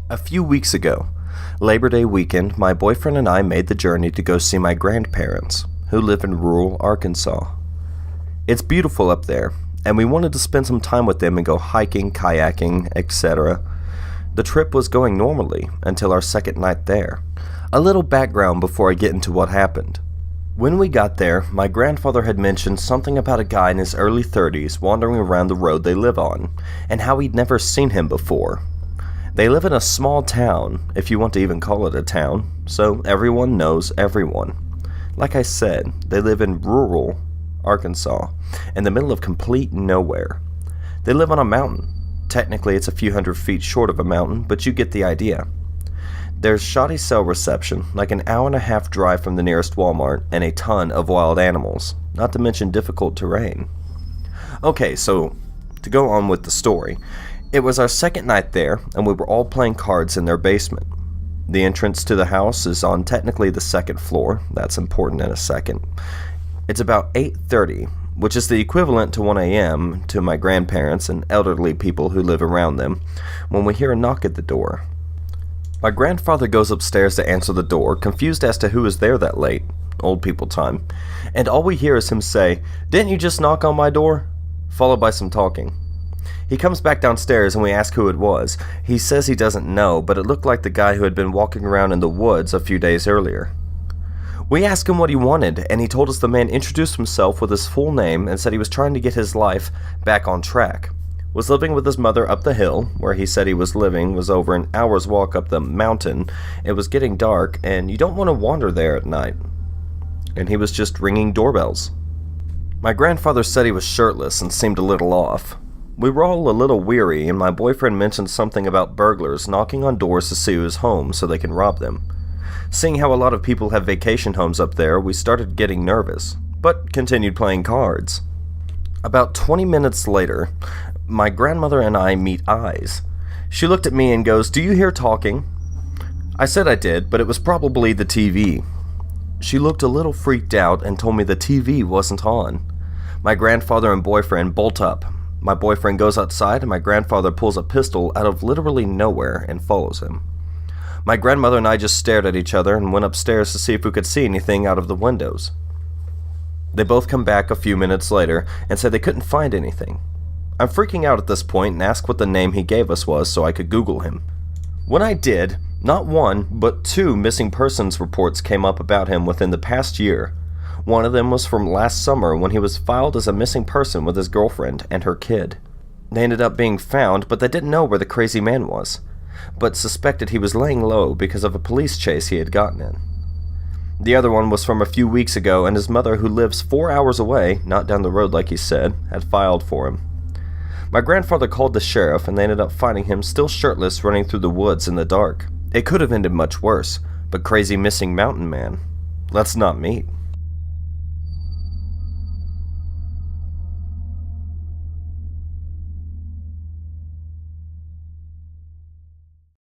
A few weeks ago, Labor Day weekend, my boyfriend and I made the journey to go see my grandparents, who live in rural Arkansas. It's beautiful up there, and we wanted to spend some time with them and go hiking, kayaking, etc. The trip was going normally until our second night there. A little background before I get into what happened. When we got there, my grandfather had mentioned something about a guy in his early 30s wandering around the road they live on, and how he'd never seen him before. They live in a small town, if you want to even call it a town, so everyone knows everyone. Like I said, they live in rural Arkansas, in the middle of complete nowhere. They live on a mountain. Technically, it's a few hundred feet short of a mountain, but you get the idea. There's shoddy cell reception, like an hour-and-a-half drive from the nearest Walmart, and a ton of wild animals, not to mention difficult terrain. Okay, so to go on with the story, it was our second night there, and we were all playing cards in their basement. The entrance to the house is on technically the second floor. That's important in a second. It's about 8:30, which is the equivalent to 1 a.m. to my grandparents and elderly people who live around them, when we hear a knock at the door. My grandfather goes upstairs to answer the door, confused as to who is there that late, old people time, and all we hear is him say, "Didn't you just knock on my door?" followed by some talking. He comes back downstairs and we ask who it was. He says he doesn't know, but it looked like the guy who had been walking around in the woods a few days earlier. We asked him what he wanted, and he told us the man introduced himself with his full name and said he was trying to get his life back on track. Was living with his mother up the hill, where he said he was living was over an hour's walk up the mountain. It was getting dark, and you don't want to wander there at night. And he was just ringing doorbells. My grandfather said he was shirtless and seemed a little off. We were all a little weary, and my boyfriend mentioned something about burglars knocking on doors to see who's home so they can rob them. Seeing how a lot of people have vacation homes up there, we started getting nervous, but continued playing cards. About 20 minutes later, my grandmother and I meet eyes. She looked at me and goes, "Do you hear talking?" I said I did, but it was probably the TV. She looked a little freaked out and told me the TV wasn't on. My grandfather and boyfriend bolt up. My boyfriend goes outside and my grandfather pulls a pistol out of literally nowhere and follows him. My grandmother and I just stared at each other and went upstairs to see if we could see anything out of the windows. They both come back a few minutes later and said they couldn't find anything. I'm freaking out at this point and asked what the name he gave us was so I could Google him. When I did, not one, but 2 missing persons reports came up about him within the past year. One of them was from last summer when he was filed as a missing person with his girlfriend and her kid. They ended up being found, but they didn't know where the crazy man was, but suspected he was laying low because of a police chase he had gotten in. The other one was from a few weeks ago, and his mother, who lives 4 hours away, not down the road like he said, had filed for him. My grandfather called the sheriff, and they ended up finding him still shirtless running through the woods in the dark. It could have ended much worse, but crazy missing mountain man. Let's not meet.